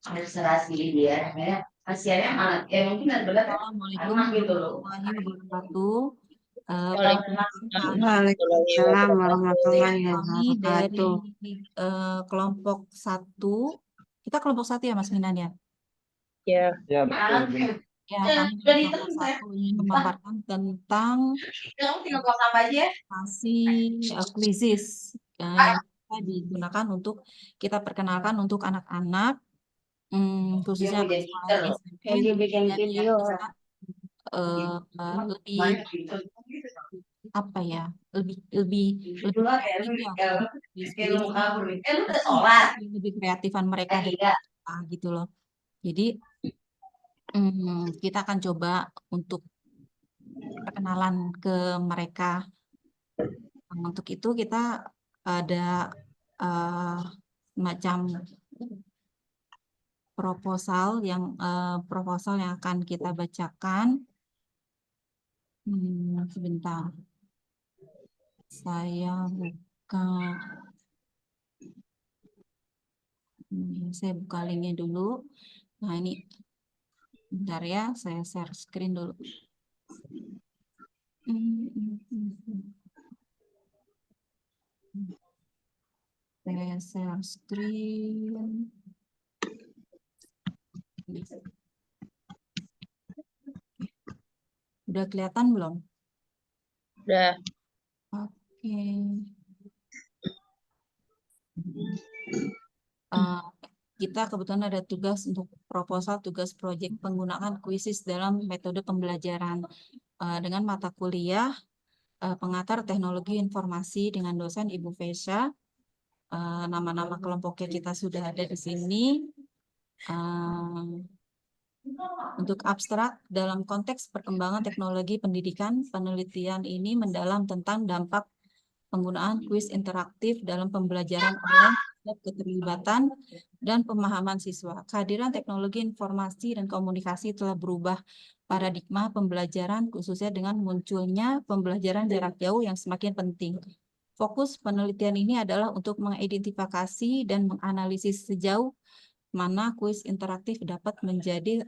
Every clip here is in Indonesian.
Administrasi dia, namanya kasihannya anak, ya mungkin benar-benar Assalamualaikum anak gitu loh. warahmatullahi wabarakatuh. Perkenalkan, Waalaikumsalam warahmatullahi kami dari wabarakatuh. kelompok 1. Kita kelompok 1 ya Mas Minan ya? Ya, Ya, betul. Bu. Ya, kami dari kelompok 1 ingin memaparkan tentang Kamu tinggal buang sampah aja ya. krisis yang digunakan untuk kita perkenalkan untuk anak-anak, khususnya Dia sekolah mau SMP, Lagi bikin dan yang video. bisa lebih apa ya, lebih lebih lebih Dulu kreatif ya di kayak lu mau skripsi, kabur nih. Lu udah sholat. lebih kreatifan mereka dari Iya. kita gitu loh. Jadi kita akan coba untuk perkenalan ke mereka. Untuk itu kita ada semacam proposal yang akan kita bacakan. Sebentar, saya buka. Saya buka linknya dulu. Nah ini, bentar ya, saya share screen dulu. Saya share screen. Udah kelihatan belum? udah. Oke. Kita kebetulan ada tugas untuk proposal tugas proyek penggunaan kuisis dalam metode pembelajaran dengan mata kuliah pengantar teknologi informasi dengan dosen Ibu Vesha. Nama-nama kelompoknya kita sudah ada di sini. Untuk abstrak, dalam konteks perkembangan teknologi pendidikan, penelitian ini mendalam tentang dampak penggunaan kuis interaktif dalam pembelajaran online, keterlibatan, dan pemahaman siswa. Kehadiran teknologi informasi dan komunikasi telah berubah paradigma pembelajaran, khususnya dengan munculnya pembelajaran jarak jauh yang semakin penting. Fokus penelitian ini adalah untuk mengidentifikasi dan menganalisis sejauh mana kuis interaktif dapat menjadi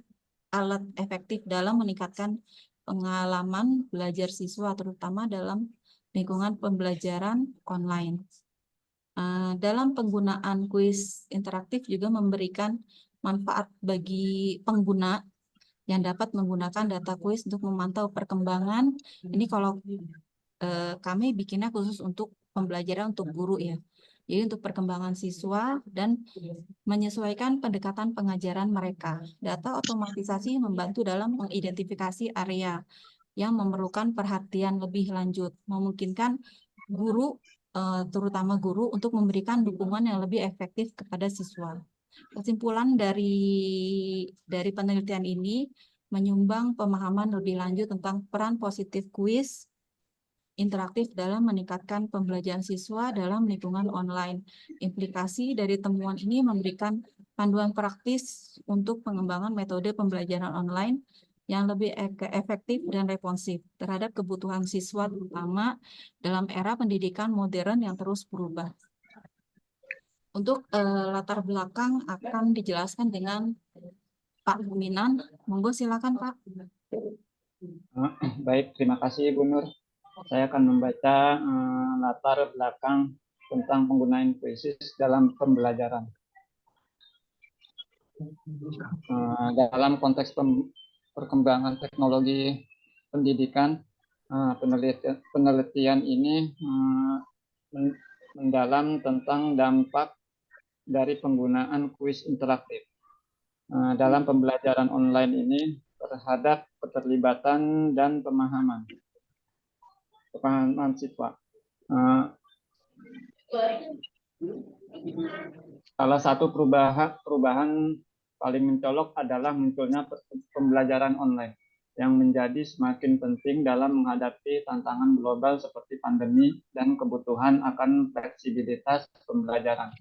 alat efektif dalam meningkatkan pengalaman belajar siswa, terutama dalam lingkungan pembelajaran online. Dalam penggunaan kuis interaktif juga memberikan manfaat bagi pengguna yang dapat menggunakan data kuis untuk memantau perkembangan. Ini kalau kami bikinnya khusus untuk pembelajaran untuk guru ya. Jadi untuk perkembangan siswa dan menyesuaikan pendekatan pengajaran mereka. Data otomatisasi membantu dalam mengidentifikasi area yang memerlukan perhatian lebih lanjut, memungkinkan guru, terutama guru, untuk memberikan dukungan yang lebih efektif kepada siswa. Kesimpulan dari penelitian ini menyumbang pemahaman lebih lanjut tentang peran positif kuis interaktif dalam meningkatkan pembelajaran siswa dalam lingkungan online. Implikasi dari temuan ini memberikan panduan praktis untuk pengembangan metode pembelajaran online yang lebih efektif dan responsif terhadap kebutuhan siswa, terutama dalam era pendidikan modern yang terus berubah. Untuk latar belakang akan dijelaskan dengan Pak Minan. Monggo silakan Pak. Baik, terima kasih Bu Nur. Saya akan membaca latar belakang tentang penggunaan kuisis dalam pembelajaran. Dalam konteks perkembangan teknologi pendidikan, penelitian ini mendalam tentang dampak dari penggunaan kuis interaktif dalam pembelajaran online ini terhadap keterlibatan dan pemahaman siswa. Salah satu perubahan paling mencolok adalah munculnya pembelajaran online yang menjadi semakin penting dalam menghadapi tantangan global seperti pandemi dan kebutuhan akan fleksibilitas pembelajaran.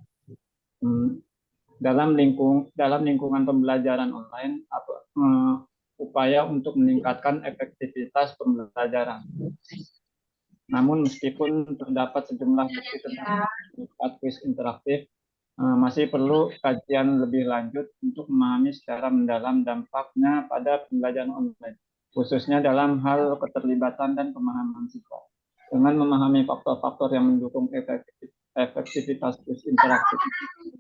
Dalam lingkungan pembelajaran online, upaya untuk meningkatkan efektivitas pembelajaran. Namun meskipun terdapat sejumlah bukti tentang manfaat kuis interaktif, masih perlu kajian lebih lanjut untuk memahami secara mendalam dampaknya pada pembelajaran online, khususnya dalam hal keterlibatan dan pemahaman siswa. Dengan memahami faktor-faktor yang mendukung efektivitas kuis interaktif,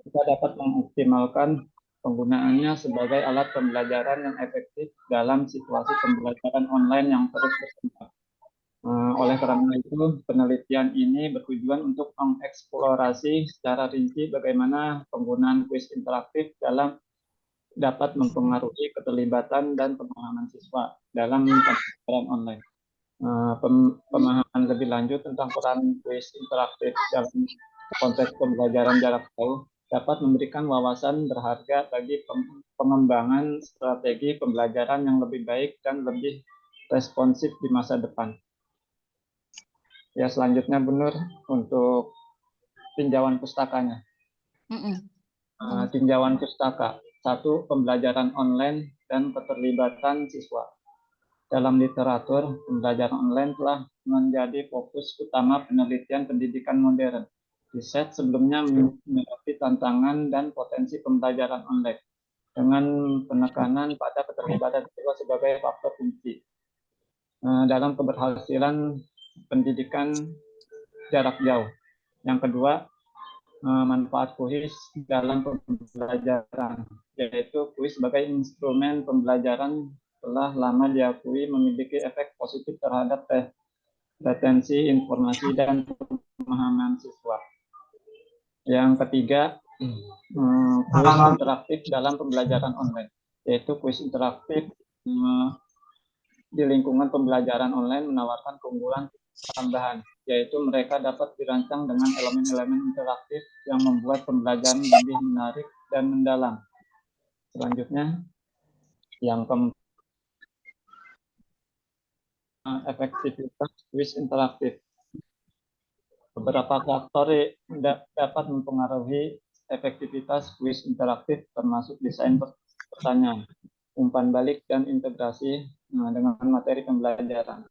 kita dapat mengoptimalkan penggunaannya sebagai alat pembelajaran yang efektif dalam situasi pembelajaran online yang terus berkembang. Oleh karena itu, penelitian ini bertujuan untuk mengeksplorasi secara rinci bagaimana penggunaan kuis interaktif dapat mempengaruhi keterlibatan dan pemahaman siswa dalam pembelajaran online. Pemahaman lebih lanjut tentang peran kuis interaktif dalam konteks pembelajaran jarak jauh dapat memberikan wawasan berharga bagi pengembangan strategi pembelajaran yang lebih baik dan lebih responsif di masa depan. Ya, selanjutnya Bu Nur untuk tinjauan pustakanya. Tinjauan pustaka. 1. Pembelajaran online dan keterlibatan siswa. Dalam literatur, pembelajaran online telah menjadi fokus utama penelitian pendidikan modern. Riset sebelumnya menyoroti tantangan dan potensi pembelajaran online dengan penekanan pada keterlibatan siswa sebagai faktor kunci dalam keberhasilan pendidikan jarak jauh. Yang kedua, manfaat kuis dalam pembelajaran, yaitu kuis sebagai instrumen pembelajaran telah lama diakui memiliki efek positif terhadap retensi informasi dan pemahaman siswa. Yang ketiga, kuis interaktif dalam pembelajaran online, yaitu kuis interaktif di lingkungan pembelajaran online menawarkan keunggulan tambahan, yaitu mereka dapat dirancang dengan elemen-elemen interaktif yang membuat pembelajaran lebih menarik dan mendalam. Selanjutnya, yang keempat, efektivitas kuis interaktif. Beberapa faktor dapat mempengaruhi efektivitas kuis interaktif, termasuk desain pertanyaan, umpan balik, dan integrasi dengan materi pembelajaran.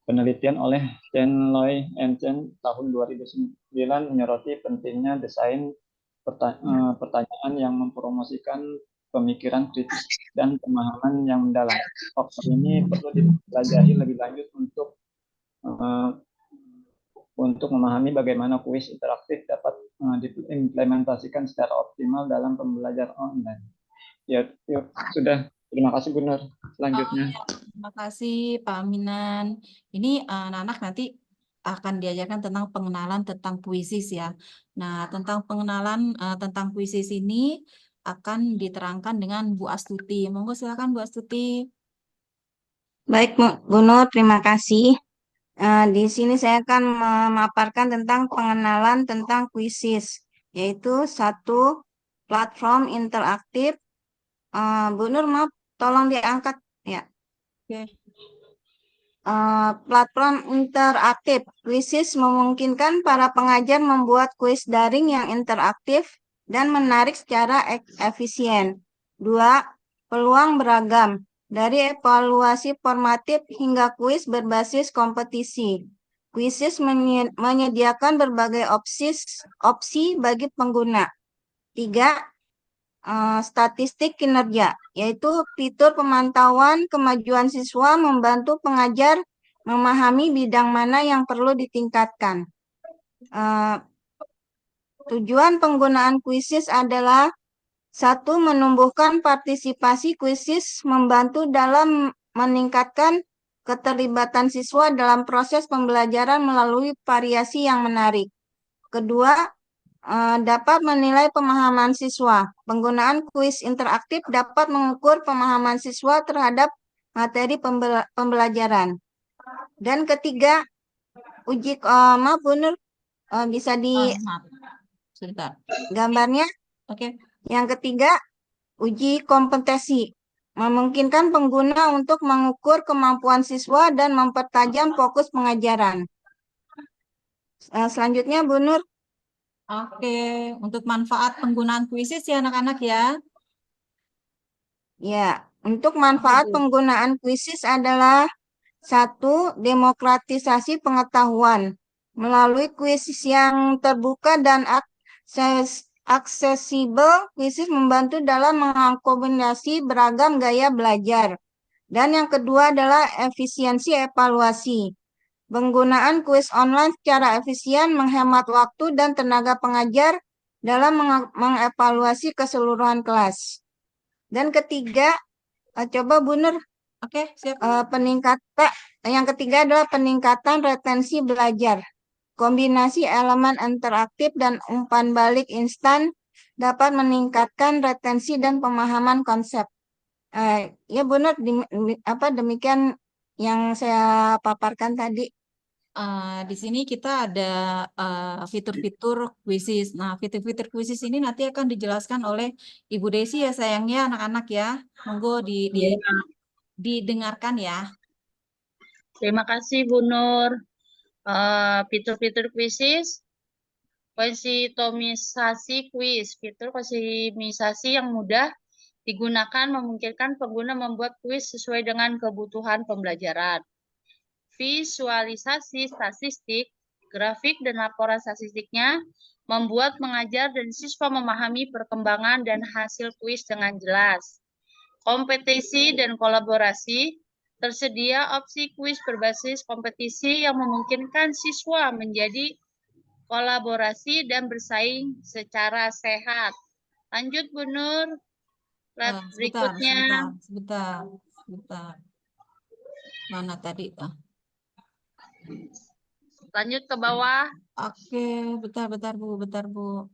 Penelitian oleh Chen Loi and Chen tahun 2009 menyoroti pentingnya desain pertanyaan yang mempromosikan pemikiran kritis dan pemahaman yang mendalam. Faktor ini perlu dipelajari lebih lanjut untuk memahami bagaimana kuis interaktif dapat diimplementasikan secara optimal dalam pembelajaran online. Ya, sudah. Terima kasih Bu Nur. Selanjutnya. Terima kasih Pak Aminan. Ini anak-anak nanti akan diajarkan tentang pengenalan tentang puisis ya. Nah, tentang pengenalan tentang puisis ini akan diterangkan dengan Bu Astuti. Monggo silakan Bu Astuti. Baik, Bu Nur, terima kasih. Di sini saya akan memaparkan tentang pengenalan tentang puisis, yaitu satu platform interaktif. Bu Nur, maaf, tolong diangkat ya. Oke. Platform interaktif. Kuisis memungkinkan para pengajar membuat kuis daring yang interaktif dan menarik secara efisien. 2. Peluang beragam. Dari evaluasi formatif hingga kuis berbasis kompetisi. Kuisis menyediakan berbagai opsi bagi pengguna. 3. Statistik kinerja, yaitu fitur pemantauan kemajuan siswa membantu pengajar memahami bidang mana yang perlu ditingkatkan. Tujuan penggunaan kuisis adalah 1. Menumbuhkan partisipasi. Kuisis membantu dalam meningkatkan keterlibatan siswa dalam proses pembelajaran melalui variasi yang menarik. Kedua, dapat menilai pemahaman siswa. Penggunaan kuis interaktif dapat mengukur pemahaman siswa terhadap materi pembelajaran. Dan ketiga, uji maaf Bu Nur, bisa di Sebentar. gambarnya. Oke. Yang ketiga, uji kompetensi. Memungkinkan pengguna untuk mengukur kemampuan siswa dan mempertajam fokus pengajaran. Selanjutnya Bu Nur. Oke, untuk manfaat penggunaan kuisis ya anak-anak ya. Ya, untuk manfaat penggunaan kuisis adalah Satu, demokratisasi pengetahuan melalui kuis yang terbuka dan aksesibel. Kuis membantu dalam mengakomodasi beragam gaya belajar. Dan yang kedua adalah efisiensi evaluasi. Penggunaan kuis online secara efisien menghemat waktu dan tenaga pengajar dalam mengevaluasi keseluruhan kelas. Dan ketiga, coba Bu Nur, Oke, siap. yang ketiga adalah peningkatan retensi belajar. Kombinasi elemen interaktif dan umpan balik instan dapat meningkatkan retensi dan pemahaman konsep. Ya Bu Nur, demikian yang saya paparkan tadi. Di sini kita ada fitur-fitur kuisis. Nah, fitur-fitur kuisis ini nanti akan dijelaskan oleh Ibu Desi ya sayangnya anak-anak ya. Monggo didengarkan ya. Terima kasih Bu Nur. Fitur-fitur kuisis, konsitomisasi kuis. Fitur konsistomisasi yang mudah digunakan memungkinkan pengguna membuat kuis sesuai dengan kebutuhan pembelajaran. Visualisasi statistik, grafik dan laporan statistiknya membuat pengajar dan siswa memahami perkembangan dan hasil kuis dengan jelas. Kompetisi dan kolaborasi, tersedia opsi kuis berbasis kompetisi yang memungkinkan siswa menjadi kolaborasi dan bersaing secara sehat. Lanjut Bu Nur. Berikutnya. Sebentar. Mana tadi? Lanjut ke bawah. Oke, bentar Bu.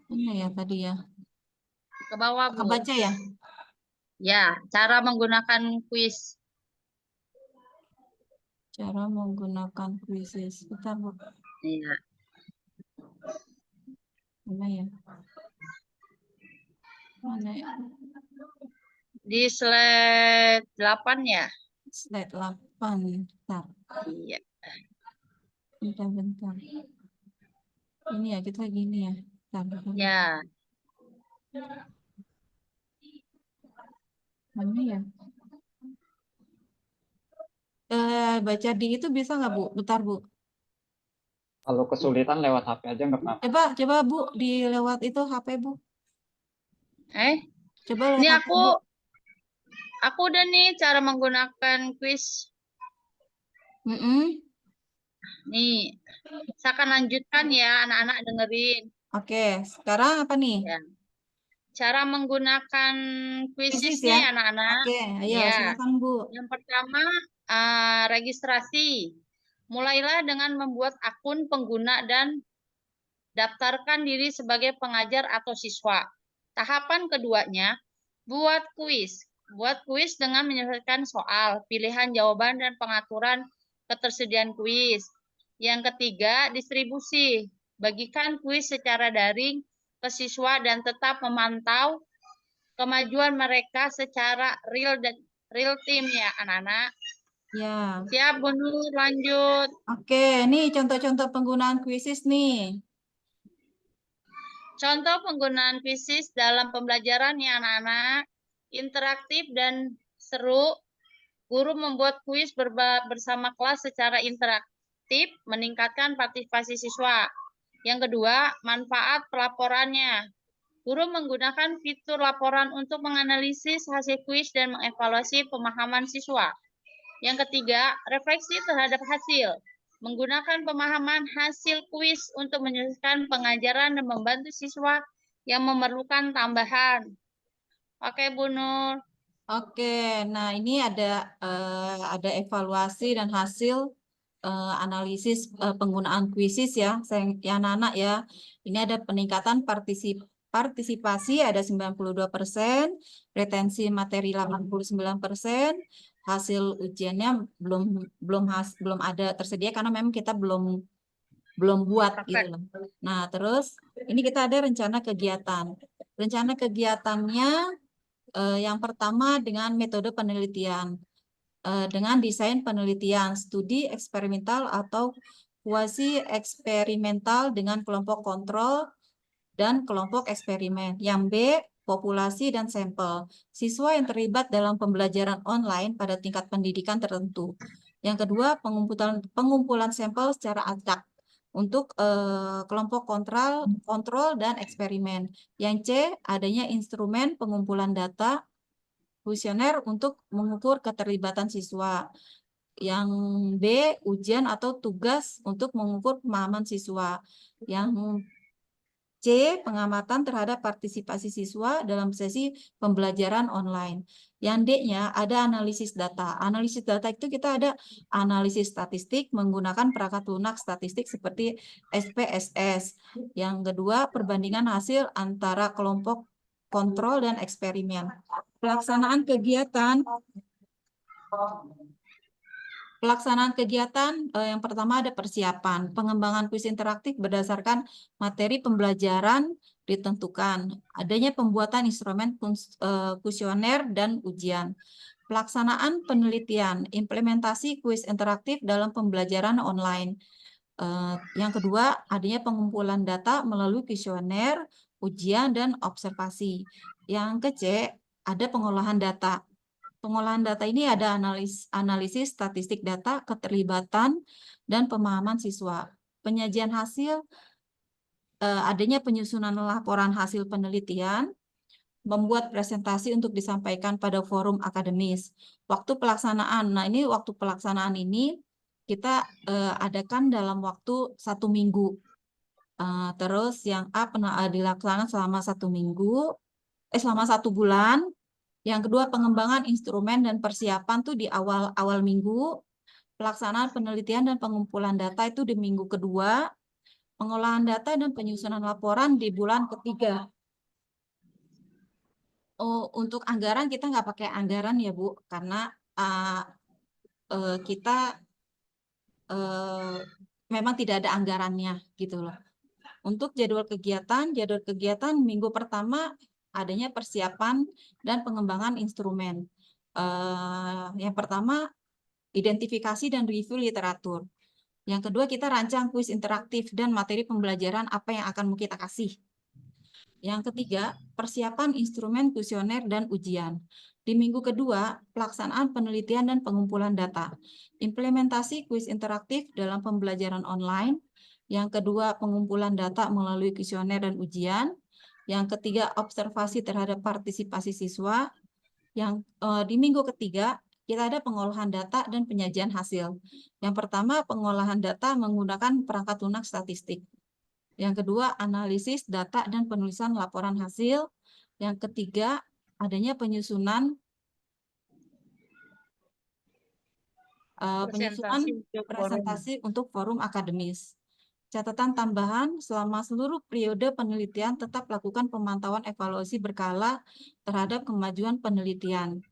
Mana ya tadi ya? Ke bawah Bu. Kebaca ya? Ya, cara menggunakan kuis. Cara menggunakan kuisis. Bentar Bu. Iya. Mana ya? Di slide 8 ya? Slide 8. Bentar. Iya. Bentar. Ini ya, kita gini ya. Bentar. Ya. Mana ya? Baca di itu bisa nggak Bu? Bentar Bu. Kalau kesulitan lewat HP aja nggak apa-apa. Coba Bu, di lewat itu HP Bu. Coba lewat Ini HP, Bu. aku udah nih cara menggunakan kuis. Nih, saya akan lanjutkan ya anak-anak dengerin. Oke, sekarang apa nih? Ya. Cara menggunakan kuisis nih ya? anak-anak. Oke, ayo Ya. silakan Bu. Yang pertama, registrasi. Mulailah dengan membuat akun pengguna dan daftarkan diri sebagai pengajar atau siswa. Tahapan keduanya, buat kuis. Buat kuis dengan menyelesaikan soal, pilihan jawaban, dan pengaturan ketersediaan kuis. Yang ketiga, distribusi. Bagikan kuis secara daring ke siswa dan tetap memantau kemajuan mereka secara real time ya anak-anak. Ya. Siap Bu Nur, lanjut. Oke, nih contoh-contoh penggunaan kuisis nih. Contoh penggunaan kuisis dalam pembelajaran ya anak-anak, interaktif dan seru. Guru membuat kuis bersama kelas secara interaktif, meningkatkan partisipasi siswa. Yang kedua, manfaat pelaporannya. Guru menggunakan fitur laporan untuk menganalisis hasil kuis dan mengevaluasi pemahaman siswa. Yang ketiga, refleksi terhadap hasil. Menggunakan pemahaman hasil kuis untuk menyelesaikan pengajaran dan membantu siswa yang memerlukan tambahan. Oke, Bu Nur. Oke, nah ini ada evaluasi dan hasil analisis penggunaan kuisis ya, anak-anak ya. Ini ada peningkatan partisipasi ada 92%, retensi materi 89%, hasil ujiannya belum ada tersedia karena memang kita belum buat gitu loh. Nah, terus ini kita ada rencana kegiatan. Rencana kegiatannya yang pertama dengan metode penelitian. Dengan desain penelitian, studi eksperimental atau kuasi eksperimental dengan kelompok kontrol dan kelompok eksperimen. Yang B, populasi, dan sampel siswa yang terlibat dalam pembelajaran online pada tingkat pendidikan tertentu. Yang kedua, pengumpulan sampel secara acak untuk kelompok kontrol dan eksperimen. Yang C, adanya instrumen pengumpulan data kuesioner untuk mengukur keterlibatan siswa. Yang B, ujian atau tugas untuk mengukur pemahaman siswa. Yang C, pengamatan terhadap partisipasi siswa dalam sesi pembelajaran online. Yang D-nya ada analisis data. Analisis data itu kita ada analisis statistik menggunakan perangkat lunak statistik seperti SPSS. Yang kedua, perbandingan hasil antara kelompok kontrol dan eksperimen. Pelaksanaan kegiatan yang pertama ada persiapan. Pengembangan kuis interaktif berdasarkan materi pembelajaran ditentukan. Adanya pembuatan instrumen kuesioner dan ujian. Pelaksanaan penelitian, implementasi kuis interaktif dalam pembelajaran online. Yang kedua, adanya pengumpulan data melalui kuesioner, ujian, dan observasi. Yang ke-C, ada pengolahan data. Pengolahan data ini ada analisis statistik data, keterlibatan, dan pemahaman siswa. Penyajian hasil, adanya penyusunan laporan hasil penelitian, membuat presentasi untuk disampaikan pada forum akademis. Waktu pelaksanaan, nah ini waktu pelaksanaan ini kita adakan dalam waktu 1 minggu. Terus yang A dilaksanakan selama 1 minggu, selama 1 bulan. Yang kedua, pengembangan instrumen dan persiapan tuh di awal minggu. Pelaksanaan penelitian dan pengumpulan data itu di minggu kedua. Pengolahan data dan penyusunan laporan di bulan ketiga. Oh, untuk anggaran kita nggak pakai anggaran ya Bu, karena kita memang tidak ada anggarannya gitu loh. Untuk jadwal kegiatan minggu pertama adanya persiapan dan pengembangan instrumen. Yang pertama, identifikasi dan review literatur. Yang kedua, kita rancang kuis interaktif dan materi pembelajaran apa yang akan kita kasih. Yang ketiga, persiapan instrumen kuesioner dan ujian. Di minggu kedua, pelaksanaan penelitian dan pengumpulan data. Implementasi kuis interaktif dalam pembelajaran online. Yang kedua, pengumpulan data melalui kuesioner dan ujian. Yang ketiga, observasi terhadap partisipasi siswa. Yang di minggu ketiga, kita ada pengolahan data dan penyajian hasil. Yang pertama, pengolahan data menggunakan perangkat lunak statistik. Yang kedua, analisis data dan penulisan laporan hasil. Yang ketiga, adanya penyusunan presentasi untuk forum akademis. Catatan tambahan, selama seluruh periode penelitian tetap lakukan pemantauan evaluasi berkala terhadap kemajuan penelitian.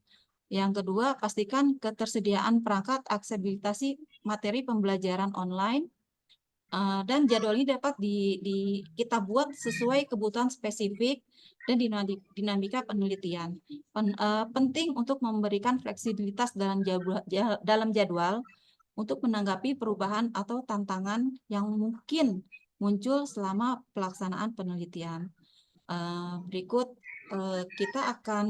Yang kedua, pastikan ketersediaan perangkat aksesibilitas materi pembelajaran online, dan jadwal ini dapat kita buat sesuai kebutuhan spesifik dan dinamika penelitian. Penting untuk memberikan fleksibilitas dalam jadwal untuk menanggapi perubahan atau tantangan yang mungkin muncul selama pelaksanaan penelitian. Berikut kita akan,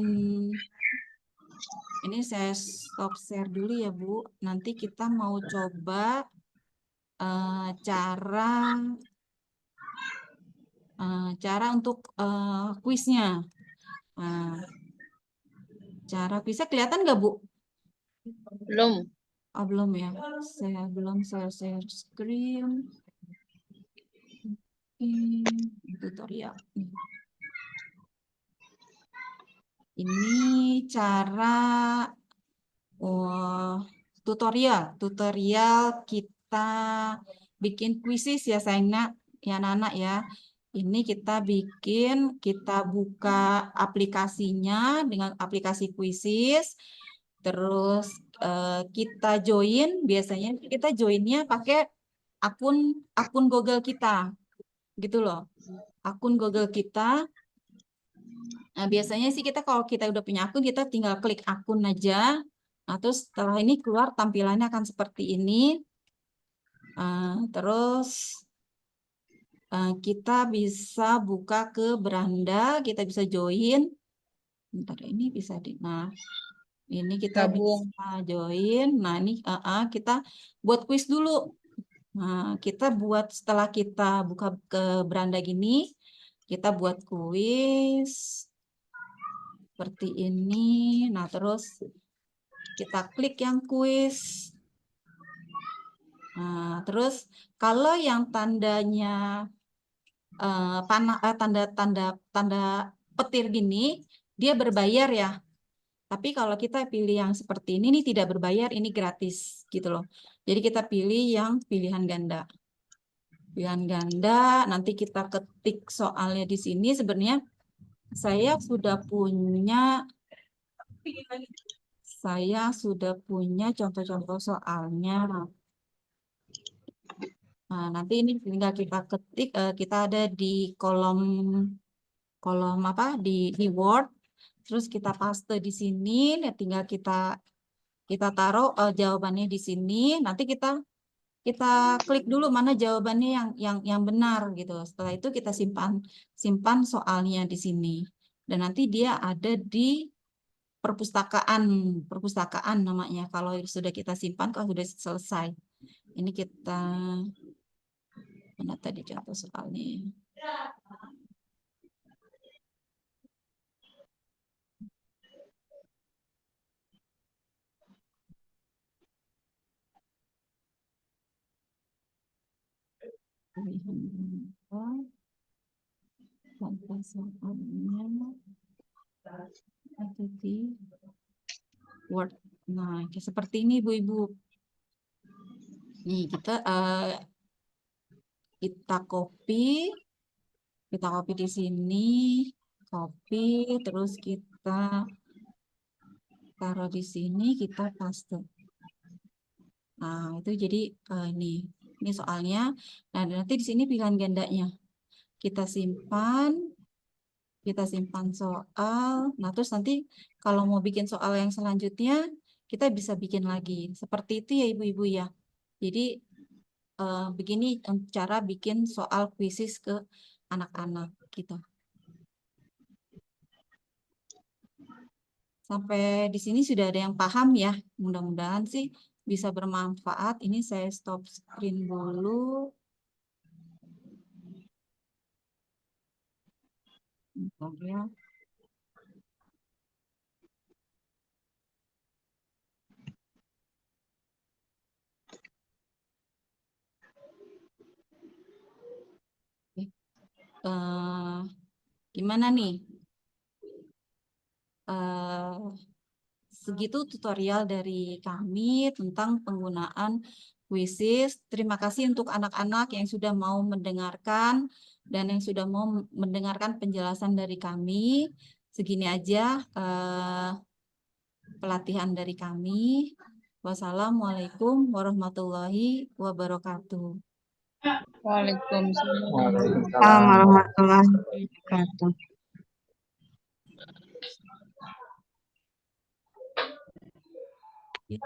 ini saya stop share dulu ya Bu. Nanti kita mau coba cara untuk kuisnya. Cara kuisnya kelihatan nggak Bu? Belum. Oh, belum ya. Belum share screen. Tutorial. Ini cara tutorial kita bikin kuisis ya sayangnya ya anak-anak ya. Ini kita buka aplikasinya dengan aplikasi kuisis. Terus kita join, biasanya kita joinnya pakai akun Google kita. Gitu loh. Akun Google kita. Nah, biasanya sih kalau kita udah punya akun, kita tinggal klik akun aja. Nah, terus setelah ini keluar tampilannya akan seperti ini. Terus kita bisa buka ke beranda, kita bisa join. Bentar, ini bisa nah ini kita Gabung. bisa join. Nah ini kita buat kuis dulu. Nah kita buat setelah kita buka ke beranda gini, kita buat kuis seperti ini. Nah terus kita klik yang kuis. Nah terus kalau yang tandanya tanda petir gini, dia berbayar ya. Tapi kalau kita pilih yang seperti ini tidak berbayar, ini gratis gitu loh. Jadi kita pilih yang pilihan ganda. Pilihan ganda, nanti kita ketik soalnya di sini. Sebenarnya saya sudah punya contoh-contoh soalnya. Nah, nanti ini tinggal kita ketik, kita ada di kolom apa di Word, terus kita paste di sini, tinggal kita taruh jawabannya di sini. Nanti kita klik dulu mana jawabannya yang benar gitu. Setelah itu kita simpan soalnya di sini. Dan nanti dia ada di perpustakaan namanya. Kalau sudah kita simpan, kalau sudah selesai. Ini kita mana tadi contoh soalnya. Ada di Word. Nah, seperti ini Ibu-ibu. Nih, kita copy di sini, copy, terus kita taruh di sini, kita paste. Nah, itu jadi ini soalnya. Nah, nanti di sini pilihan gandanya. Kita simpan soal. Nah, terus nanti kalau mau bikin soal yang selanjutnya, kita bisa bikin lagi. Seperti itu ya Ibu-ibu ya. Jadi begini cara bikin soal kuisis ke anak-anak gitu. Sampai di sini sudah ada yang paham ya. Mudah-mudahan sih bisa bermanfaat. Ini saya stop screen dulu. Bentar ya. Gimana nih? Segitu tutorial dari kami tentang penggunaan Quizizz. Terima kasih untuk anak-anak yang sudah mau mendengarkan dan yang sudah mau mendengarkan penjelasan dari kami. Segini aja pelatihan dari kami. Wassalamualaikum warahmatullahi wabarakatuh. Waalaikumsalam. Waalaikumsalam. Warahmatullahi wabarakatuh. Gitu.